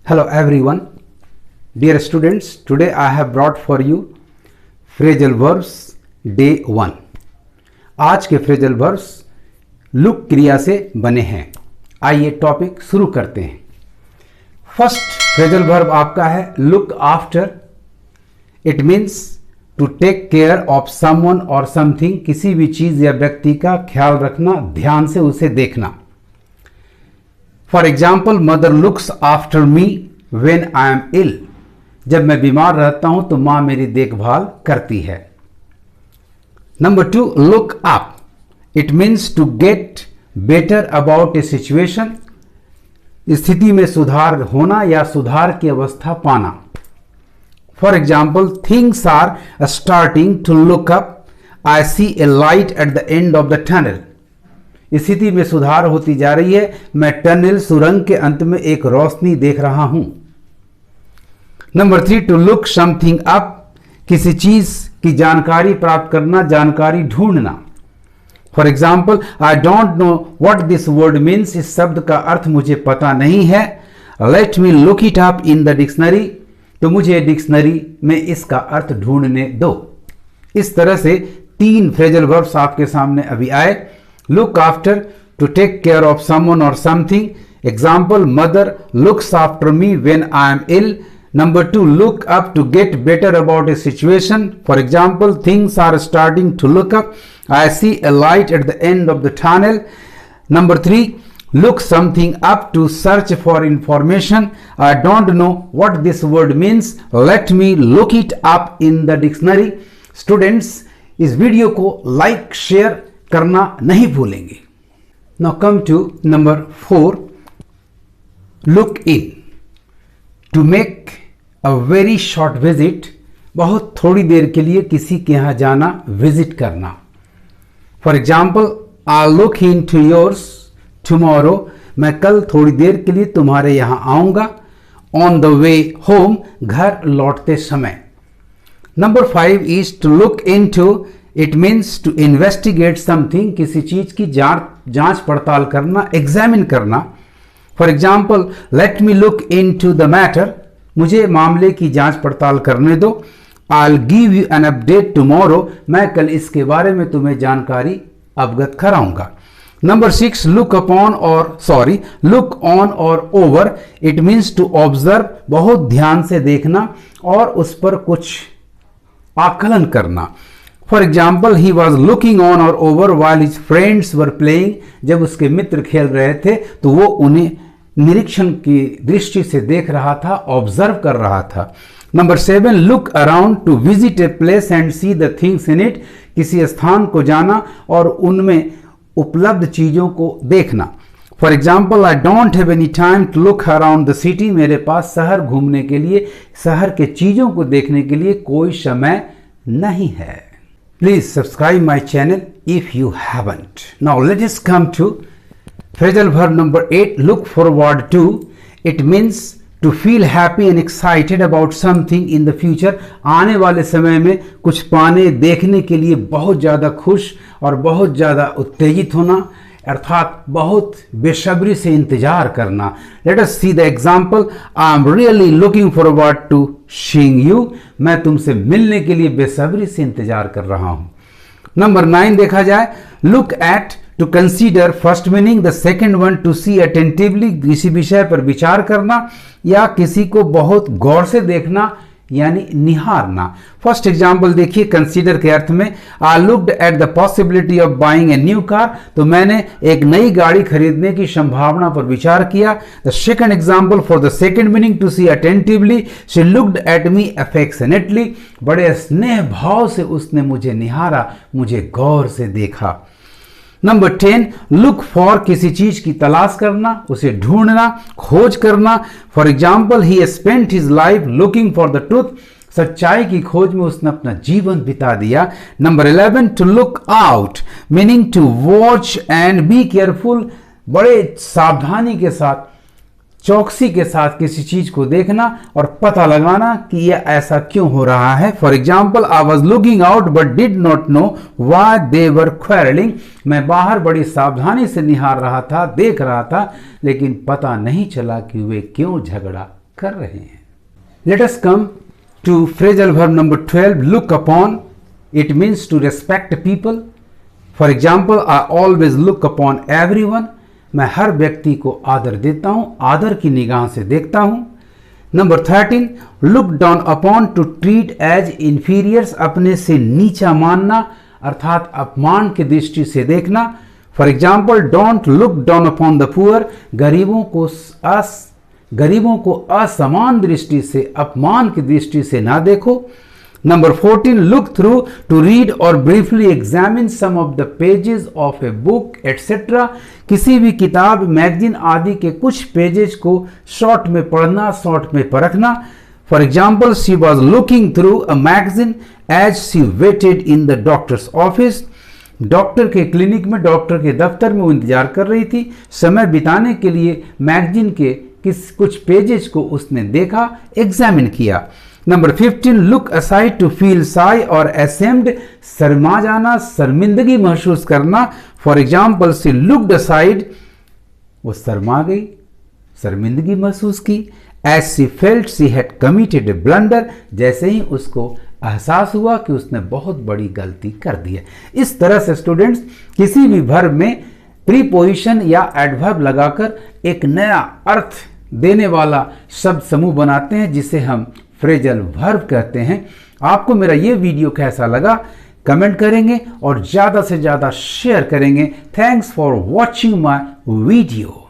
Hello everyone, dear students. Today I have brought for you phrasal verbs day 1. आज के phrasal verbs look क्रिया से बने हैं. आइए टॉपिक शुरू करते हैं. फर्स्ट phrasal verb आपका है look after. It means to take care of someone or something. किसी भी चीज या व्यक्ति का ख्याल रखना, ध्यान से उसे देखना. For example, mother looks after me when I am ill. जब मैं बीमार रहता हूं तो मां मेरी देखभाल करती है. Number 2, look up. It means to get better about a situation. स्थिति में सुधार होना या सुधार की अवस्था पाना. For example, things are starting to look up. I see a light at the end of the tunnel. स्थिति में सुधार होती जा रही है, मैं टनल सुरंग के अंत में एक रोशनी देख रहा हूं. Number 3, to look something up. किसी चीज की जानकारी प्राप्त करना, जानकारी ढूंढना. For example, I don't know what this word means. इस शब्द का अर्थ मुझे पता नहीं है. Let me look it up in the dictionary. तो मुझे डिक्शनरी में इसका अर्थ ढूंढने दो. इस तरह से 3 फ्रेजल वर्ब्स आपके सामने अभी आए. Look after, to take care of someone or something. Example, mother looks after me when I am ill. Number 2, look up to get better about a situation. For example, things are starting to look up. I see a light at the end of the tunnel. Number 3, look something up to search for information. I don't know what this word means. Let me look it up in the dictionary. Students, इस video को like share करना नहीं भूलेंगे. Now come to number 4, look in. To make a very short visit. बहुत थोड़ी देर के लिए किसी के यहां जाना, विजिट करना. For example, I look in to yours tomorrow. मैं कल थोड़ी देर के लिए तुम्हारे यहां आऊंगा. On the way home. घर लौटते समय. Number 5 is to look in to. It means to investigate something. किसी चीज की जांच पड़ताल करना, एग्जामिन करना. For example, let me look in to the matter. मुझे मामले की जांच पड़ताल करने दो. I give you an update tomorrow. मैं कल इसके बारे में तुम्हें जानकारी अवगत कराऊंगा. नंबर 6, लुक अपॉन और लुक ऑन और over. It means to observe. बहुत ध्यान से देखना और उस पर कुछ आकलन करना. For example, he was looking on और over while his friends were playing. जब उसके मित्र खेल रहे थे तो वो उन्हें निरीक्षण की दृष्टि से देख रहा था, ऑब्जर्व कर रहा था. Number 7, look around. To visit a place and see the things in it. किसी स्थान को जाना और उनमें उपलब्ध चीजों को देखना. For example, I don't have any time to look around the city. मेरे पास शहर घूमने के लिए, शहर के चीजों को देखने के लिए कोई समय नहीं है. Please subscribe my channel if you haven't. Now let us come to phrasal verb number 8, look forward to. It means to feel happy and excited about something in the future. आने वाले समय में कुछ पाने, देखने के लिए बहुत ज़्यादा खुश और बहुत ज़्यादा उत्तेजित होना, अर्थात बहुत बेसब्री से इंतजार करना. Let us see the example. I am really looking forward to seeing you. मैं तुमसे मिलने के लिए बेसब्री से इंतजार कर रहा हूं. नंबर 9 देखा जाए, look at. To consider. First meaning. The second one, to see attentively. किसी विषय पर विचार करना या किसी को बहुत गौर से देखना यानी निहारना. फर्स्ट एग्जाम्पल देखिए, कंसीडर के अर्थ में. I looked at the possibility of buying a new car. तो मैंने एक नई गाड़ी खरीदने की संभावना पर विचार किया. The second example for the second meaning, to see attentively. She looked at me affectionately. बड़े स्नेह भाव से उसने मुझे निहारा, मुझे गौर से देखा. Number 10, look for. किसी चीज की तलाश करना, उसे ढूंढना, खोज करना. For example, he spent his life looking for the truth. सच्चाई की खोज में उसने अपना जीवन बिता दिया. Number 11, to look out. Meaning to watch and be careful. बड़े सावधानी के साथ, चौकसी के साथ किसी चीज को देखना और पता लगाना कि यह ऐसा क्यों हो रहा है. For example, I was looking out but did not know why they were quarrelling. मैं बाहर बड़ी सावधानी से निहार रहा था, देख रहा था, लेकिन पता नहीं चला कि वे क्यों झगड़ा कर रहे हैं। Let us come to phrasal verb number 12, look upon. It means to respect people. For example, I always look upon everyone. मैं हर व्यक्ति को आदर देता हूं, आदर की निगाह से देखता हूं। Number 13, look down upon, to treat as inferiors. अपने से नीचा मानना अर्थात अपमान की दृष्टि से देखना। For example, don't look down upon the poor. गरीबों को असमान दृष्टि से, अपमान की दृष्टि से ना देखो। Number 14, look through, to read or briefly examine some of the pages of a book etcetera. किसी भी किताब, मैगजीन आदि के कुछ पेजेस को शॉर्ट में पढ़ना, शॉर्ट में परखना। For example, she was looking through a magazine as she waited in the doctor's office. Doctor के क्लिनिक में, डॉक्टर के दफ्तर में वो इंतजार कर रही थी। समय बिताने के लिए मैगजीन के कुछ पेजेस को उसने देखा, एग्जामिन किया। Number 15, look aside, to feel shy और असेम्ड। शर्मा जाना, शर्मिंदगी महसूस करना। For example, she looked aside, वो शर्मा गई, शर्मिंदगी महसूस की। As she felt she had committed a blunder, जैसे ही उसको एहसास हुआ कि उसने बहुत बड़ी गलती कर दी है। इस तरह से स्टूडेंट्स किसी भी वर्ब में प्रीपोजिशन या एडवर्ब लगाकर एक नया अर्थ देने वाला शब्द समूह बनाते हैं, जिसे हम फ्रेजल वर्ब कहते हैं। आपको मेरा ये वीडियो कैसा लगा कमेंट करेंगे और ज़्यादा से ज़्यादा शेयर करेंगे। Thanks for watching my video.